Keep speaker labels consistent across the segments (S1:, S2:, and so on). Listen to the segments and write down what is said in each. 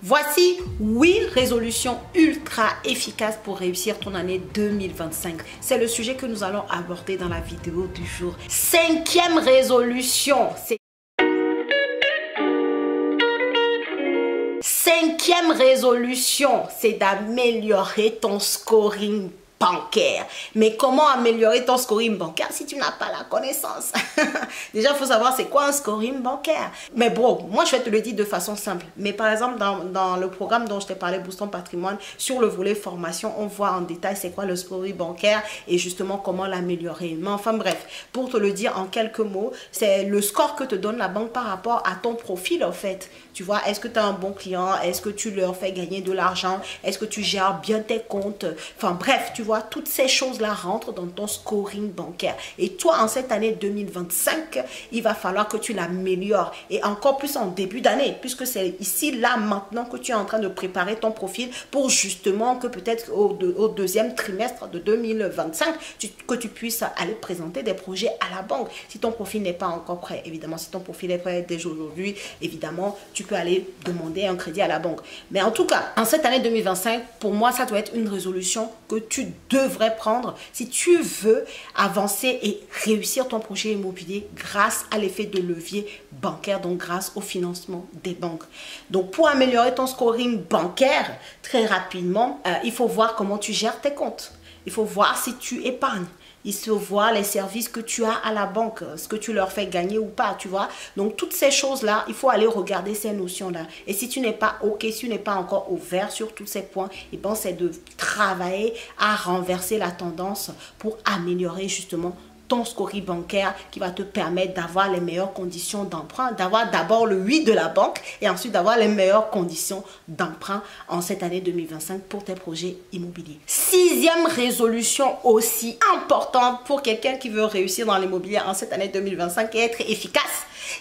S1: Voici 8 résolutions ultra efficaces pour réussir ton année 2025. C'est le sujet que nous allons aborder dans la vidéo du jour. 5e résolution, c'est... 5e résolution, c'est d'améliorer ton scoring bancaire. Mais comment améliorer ton scoring bancaire si tu n'as pas la connaissance? Déjà, il faut savoir c'est quoi un scoring bancaire. Mais bon, moi je vais te le dire de façon simple. Mais par exemple, dans le programme dont je t'ai parlé, Boost ton patrimoine, sur le volet formation, on voit en détail c'est quoi le scoring bancaire et justement comment l'améliorer. Mais enfin bref, pour te le dire en quelques mots, c'est le score que te donne la banque par rapport à ton profil en fait. Tu vois, est-ce que tu es un bon client? Est-ce que tu leur fais gagner de l'argent? Est-ce que tu gères bien tes comptes? Enfin bref, tu vois, toutes ces choses-là rentrent dans ton scoring bancaire. Et toi, en cette année 2025, il va falloir que tu l'améliores. Et encore plus en début d'année, puisque c'est ici, là, maintenant que tu es en train de préparer ton profil pour justement que peut-être au deuxième trimestre de 2025, que tu puisses aller présenter des projets à la banque. Si ton profil n'est pas encore prêt, évidemment, si ton profil est prêt déjà aujourd'hui, évidemment, tu peux aller demander un crédit à la banque. Mais en tout cas, en cette année 2025, pour moi, ça doit être une résolution que tu devrais prendre si tu veux avancer et réussir ton projet immobilier grâce à l'effet de levier bancaire, donc grâce au financement des banques. Donc, pour améliorer ton scoring bancaire, très rapidement, il faut voir comment tu gères tes comptes. Il faut voir si tu épargnes. Il faut voir les services que tu as à la banque, ce que tu leur fais gagner ou pas, tu vois. Donc, toutes ces choses-là, il faut aller regarder ces notions-là. Et si tu n'es pas OK, si tu n'es pas encore ouvert sur tous ces points, et ben, c'est de travailler à renverser la tendance pour améliorer justement ton scoring bancaire qui va te permettre d'avoir les meilleures conditions d'emprunt, d'avoir d'abord le oui de la banque et ensuite d'avoir les meilleures conditions d'emprunt en cette année 2025 pour tes projets immobiliers. 6e résolution aussi importante pour quelqu'un qui veut réussir dans l'immobilier en cette année 2025 et être efficace,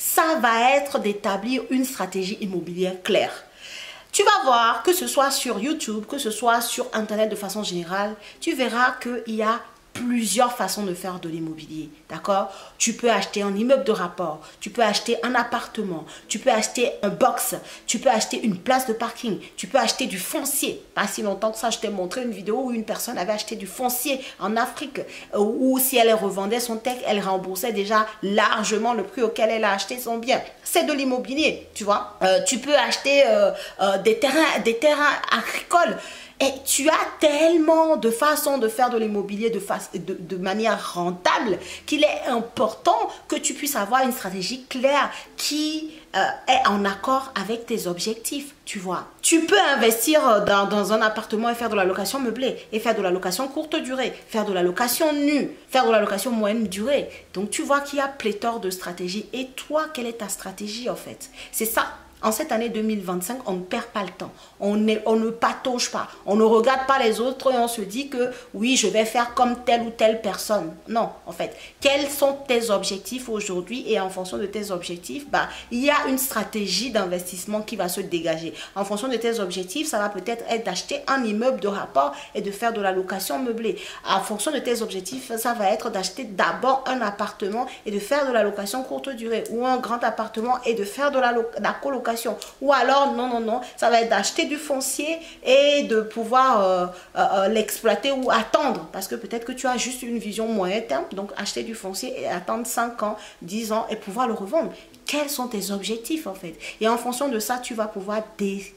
S1: ça va être d'établir une stratégie immobilière claire. Tu vas voir, que ce soit sur YouTube, que ce soit sur Internet de façon générale, tu verras qu'il y a plusieurs façons de faire de l'immobilier, d'accord? Tu peux acheter un immeuble de rapport, tu peux acheter un appartement, tu peux acheter un box, tu peux acheter une place de parking, tu peux acheter du foncier. Pas si longtemps que ça, je t'ai montré une vidéo où une personne avait acheté du foncier en Afrique, où si elle revendait son tech, elle remboursait déjà largement le prix auquel elle a acheté son bien. C'est de l'immobilier, tu vois? Tu peux acheter des terrains agricoles. Et tu as tellement de façons de faire de l'immobilier de manière rentable qu'il est important que tu puisses avoir une stratégie claire qui est en accord avec tes objectifs, tu vois. Tu peux investir dans un appartement et faire de la location meublée, et faire de la location courte durée, faire de la location nue, faire de la location moyenne durée. Donc tu vois qu'il y a pléthore de stratégies. Et toi, quelle est ta stratégie en fait? C'est ça. En cette année 2025, on ne perd pas le temps. On ne patauge pas. On ne regarde pas les autres et on se dit que oui, je vais faire comme telle ou telle personne. Non, en fait, quels sont tes objectifs aujourd'hui? Et en fonction de tes objectifs, bah, il y a une stratégie d'investissement qui va se dégager. En fonction de tes objectifs, ça va peut-être être d'acheter un immeuble de rapport et de faire de la location meublée. En fonction de tes objectifs, ça va être d'acheter d'abord un appartement et de faire de la location courte durée, ou un grand appartement et de faire de la colocation. Ou alors, non, ça va être d'acheter du foncier et de pouvoir l'exploiter ou attendre. Parce que peut-être que tu as juste une vision moyen terme. Donc, acheter du foncier et attendre 5 ans, 10 ans et pouvoir le revendre. Quels sont tes objectifs en fait? Et en fonction de ça, tu vas pouvoir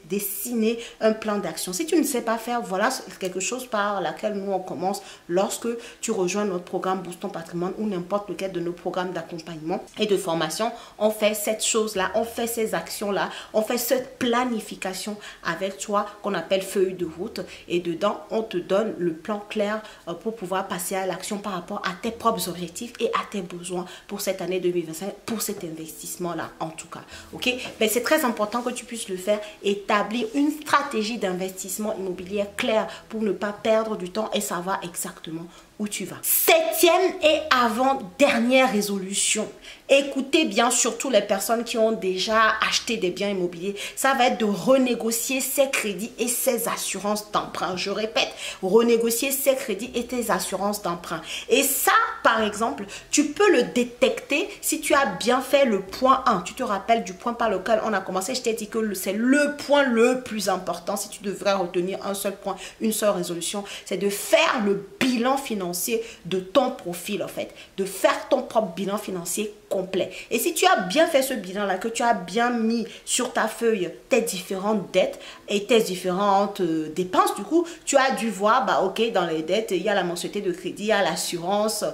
S1: dessiner un plan d'action. Si tu ne sais pas faire, voilà quelque chose par laquelle nous on commence lorsque tu rejoins notre programme Boost ton patrimoine ou n'importe lequel de nos programmes d'accompagnement et de formation. On fait cette chose-là, on fait ces actions-là, on fait cette planification avec toi qu'on appelle feuille de route. Et dedans, on te donne le plan clair pour pouvoir passer à l'action par rapport à tes propres objectifs et à tes besoins pour cette année 2025, pour cet investissement là en tout cas, ok? Mais c'est très important que tu puisses le faire, établir une stratégie d'investissement immobilier claire pour ne pas perdre du temps et savoir exactement où tu vas. Septième et avant-dernière résolution. Écoutez bien surtout les personnes qui ont déjà acheté des biens immobiliers. Ça va être de renégocier ses crédits et ses assurances d'emprunt. Je répète, renégocier ses crédits et tes assurances d'emprunt. Et ça, par exemple, tu peux le détecter si tu as bien fait le point 1. Tu te rappelles du point par lequel on a commencé. Je t'ai dit que c'est le point le plus important. Si tu devrais retenir un seul point, une seule résolution, c'est de faire le bilan financier de ton profil, en fait. De faire ton propre bilan financier complet. Et si tu as bien fait ce bilan-là, que tu as bien mis sur ta feuille tes différentes dettes et tes différentes dépenses, du coup, tu as dû voir, bah ok, dans les dettes, il y a la mensualité de crédit, il y a l'assurance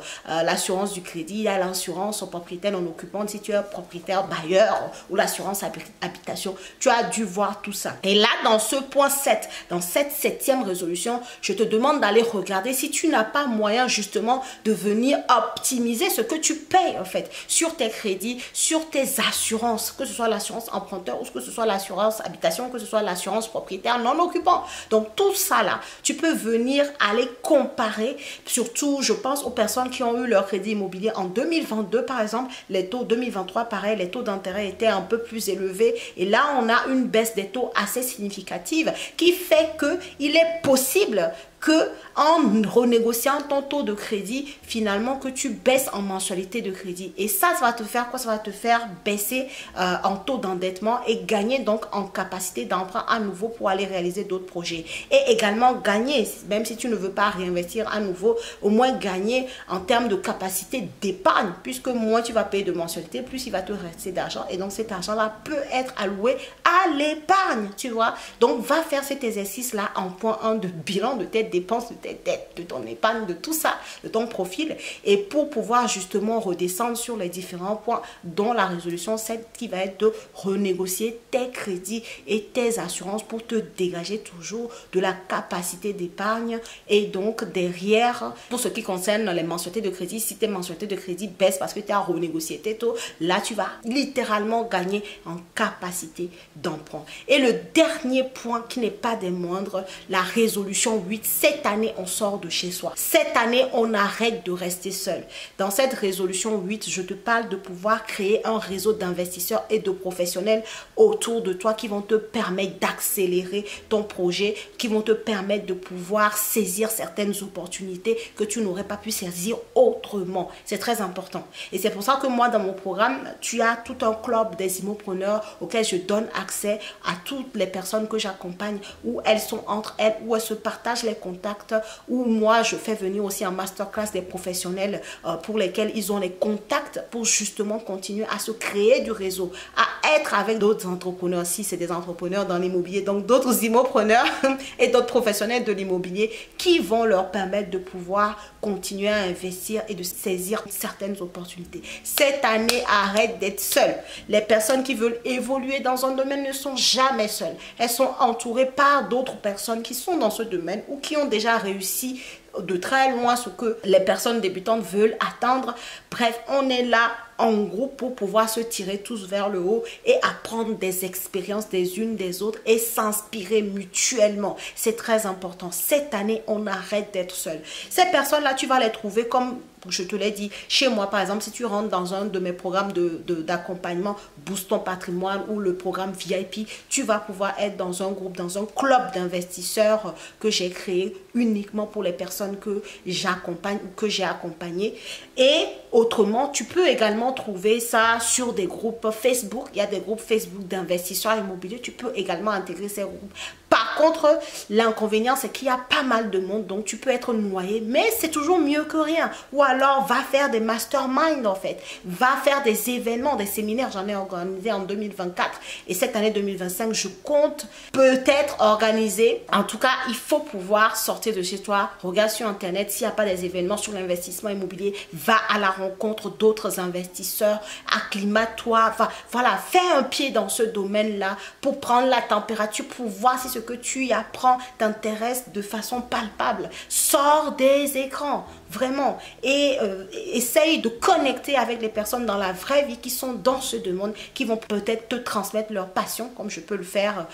S1: du crédit, il y a l'assurance au propriétaire non occupante, si tu es propriétaire bailleur ou l'assurance habitation, tu as dû voir tout ça. Et là, dans ce point 7, dans cette septième résolution, je te demande d'aller regarder si tu n'as pas moyen justement de venir optimiser ce que tu payes en fait, sur tes crédits, sur tes assurances, que ce soit l'assurance emprunteur ou que ce soit l'assurance habitation, que ce soit l'assurance propriétaire non occupant. Donc tout ça là, tu peux venir aller comparer, surtout je pense aux personnes qui ont eu leur crédit immobilier en 2022 par exemple, les taux 2023 pareil, les taux d'intérêt étaient un peu plus élevés et là on a une baisse des taux assez significative qui fait que il est possible que en renégociant ton taux de crédit, finalement que tu baisses en mensualité de crédit. Et ça va te faire quoi? Ça va te faire baisser en taux d'endettement et gagner donc en capacité d'emprunt à nouveau pour aller réaliser d'autres projets. Et également gagner, même si tu ne veux pas réinvestir à nouveau, au moins gagner en termes de capacité d'épargne, puisque moins tu vas payer de mensualité, plus il va te rester d'argent. Et donc cet argent-là peut être alloué à l'épargne, tu vois. Donc va faire cet exercice-là en point 1 de bilan de tes dépenses, de tes dettes, de ton épargne, de tout ça, de ton profil, et pour pouvoir justement redescendre sur les différents points dont la résolution 7 qui va être de renégocier tes crédits et tes assurances pour te dégager toujours de la capacité d'épargne. Et donc derrière, pour ce qui concerne les mensualités de crédit, si tes mensualités de crédit baissent parce que tu as renégocié tes taux, là tu vas littéralement gagner en capacité d'emprunt. Et le dernier point qui n'est pas des moindres, la résolution 8, cette année on sort de chez soi. Cette année on arrête de rester seul. Dans cette résolution 8, je te parle de pouvoir créer un réseau d'investisseurs et de professionnels autour de toi qui vont te permettre d'accélérer ton projet, qui vont te permettre de pouvoir saisir certaines opportunités que tu n'aurais pas pu saisir autrement. C'est très important. Et c'est pour ça que moi dans mon programme, tu as tout un club des immopreneurs auquel je donne accès à toutes les personnes que j'accompagne, où elles sont entre elles, où elles se partagent les contacts, où moi je fais venir aussi en masterclass des professionnels pour lesquels ils ont les contacts pour justement continuer à se créer du réseau, à être avec d'autres entrepreneurs, si c'est des entrepreneurs dans l'immobilier, donc d'autres immopreneurs et d'autres professionnels de l'immobilier qui vont leur permettre de pouvoir continuer à investir et de saisir certaines opportunités. Cette année, arrête d'être seule. Les personnes qui veulent évoluer dans un domaine ne sont jamais seules. Elles sont entourées par d'autres personnes qui sont dans ce domaine ou qui ont déjà réussi de très loin ce que les personnes débutantes veulent atteindre. Bref, on est là en groupe pour pouvoir se tirer tous vers le haut et apprendre des expériences des unes des autres et s'inspirer mutuellement. C'est très important. Cette année, on arrête d'être seul. Ces personnes-là, tu vas les trouver comme je te l'ai dit, chez moi par exemple, si tu rentres dans un de mes programmes d'accompagnement Boost ton patrimoine ou le programme VIP, tu vas pouvoir être dans un groupe, dans un club d'investisseurs que j'ai créé uniquement pour les personnes que j'accompagne ou que j'ai accompagnées. Et autrement, tu peux également trouver ça sur des groupes Facebook. Il y a des groupes Facebook d'investisseurs immobiliers. Tu peux également intégrer ces groupes. Par contre, l'inconvénient, c'est qu'il y a pas mal de monde, donc tu peux être noyé, mais c'est toujours mieux que rien. Ou alors, va faire des masterminds en fait. Va faire des événements, des séminaires. J'en ai organisé en 2024 et cette année 2025, je compte peut-être organiser. En tout cas, il faut pouvoir sortir de chez toi. Regarde sur Internet s'il n'y a pas des événements sur l'investissement immobilier. Va à la rencontre d'autres investisseurs. Acclimate-toi. Voilà, fais un pied dans ce domaine-là pour prendre la température, pour voir si ce que tu y apprends t'intéresse de façon palpable. Sors des écrans. vraiment. Et essaye de connecter avec les personnes dans la vraie vie qui sont dans ce domaine, qui vont peut-être te transmettre leur passion, comme je peux le faire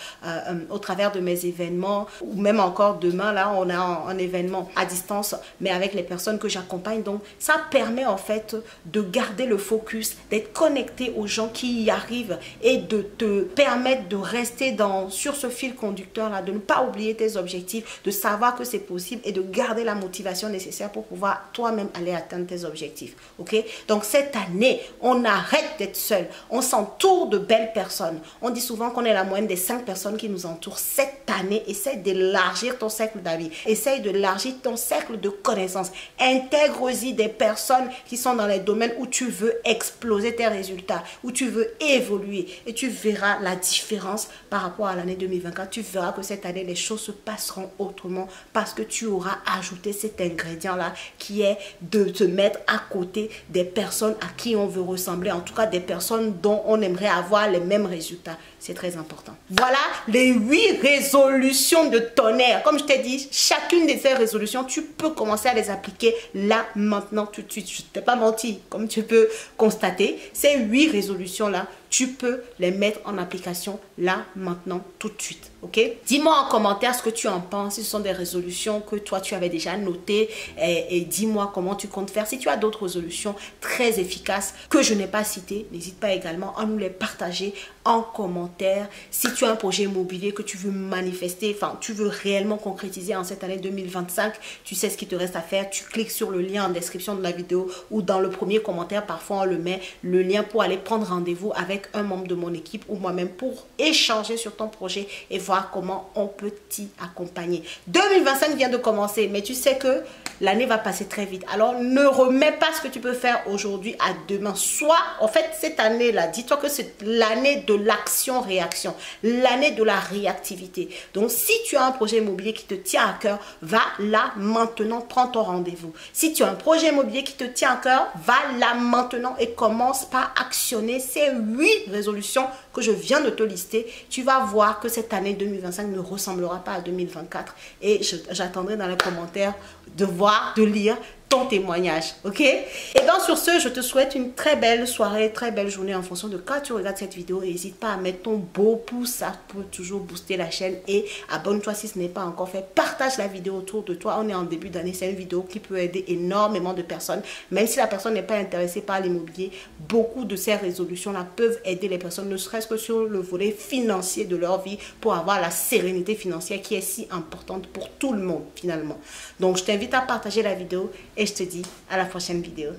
S1: au travers de mes événements, ou même encore demain, là, on a un événement à distance, mais avec les personnes que j'accompagne. Donc, ça permet en fait de garder le focus, d'être connecté aux gens qui y arrivent et de te permettre de rester sur ce fil conducteur-là, de ne pas oublier tes objectifs, de savoir que c'est possible et de garder la motivation nécessaire pour pouvoir toi-même aller atteindre tes objectifs. Ok? Donc, cette année, on arrête d'être seul. On s'entoure de belles personnes. On dit souvent qu'on est la moyenne des 5 personnes qui nous entourent. Cette année, essaie d'élargir ton cercle d'amis. Essaye d'élargir ton cercle de connaissances. Intègre-y des personnes qui sont dans les domaines où tu veux exploser tes résultats, où tu veux évoluer. Et tu verras la différence par rapport à l'année 2024. Tu verras que cette année, les choses se passeront autrement parce que tu auras ajouté cet ingrédient-là qui est de te mettre à côté des personnes à qui on veut ressembler. En tout cas, des personnes dont on aimerait avoir les mêmes résultats. C'est très important. Voilà les 8 résolutions de tonnerre. Comme je t'ai dit, chacune de ces résolutions, tu peux commencer à les appliquer là, maintenant, tout de suite. Je ne t'ai pas menti, comme tu peux constater. Ces 8 résolutions-là, tu peux les mettre en application là, maintenant, tout de suite. Ok? Dis-moi en commentaire ce que tu en penses. Si ce sont des résolutions que toi, tu avais déjà notées. Et dis-moi comment tu comptes faire. Si tu as d'autres résolutions très efficaces que je n'ai pas citées, n'hésite pas également à nous les partager en commentaire. Si tu as un projet immobilier que tu veux manifester, enfin, tu veux réellement concrétiser en cette année 2025, tu sais ce qu'il te reste à faire. Tu cliques sur le lien en description de la vidéo ou dans le premier commentaire. Parfois, on le met, le lien pour aller prendre rendez-vous avec un membre de mon équipe ou moi-même pour échanger sur ton projet et voir comment on peut t'y accompagner. 2025 vient de commencer, mais tu sais que l'année va passer très vite. Alors, ne remets pas ce que tu peux faire aujourd'hui à demain. Soit, en fait, cette année-là, dis-toi que c'est l'année de l'action-réaction, l'année de la réactivité. Donc, si tu as un projet immobilier qui te tient à cœur, va là maintenant, prends ton rendez-vous. Si tu as un projet immobilier qui te tient à cœur, va là maintenant et commence par actionner ces 8 résolutions que je viens de te lister. Tu vas voir que cette année 2025 ne ressemblera pas à 2024 et j'attendrai dans les commentaires de voir, de lire ton témoignage, ok? Et donc sur ce, je te souhaite une très belle soirée, très belle journée en fonction de quand tu regardes cette vidéo. Et n'hésite pas à mettre ton beau pouce, ça peut toujours booster la chaîne. Et abonne-toi si ce n'est pas encore fait. Partage la vidéo autour de toi. On est en début d'année, c'est une vidéo qui peut aider énormément de personnes. Même si la personne n'est pas intéressée par l'immobilier, beaucoup de ces résolutions-là peuvent aider les personnes, ne serait-ce que sur le volet financier de leur vie, pour avoir la sérénité financière qui est si importante pour tout le monde finalement. Donc je t'invite à partager la vidéo et je te dis à la prochaine vidéo.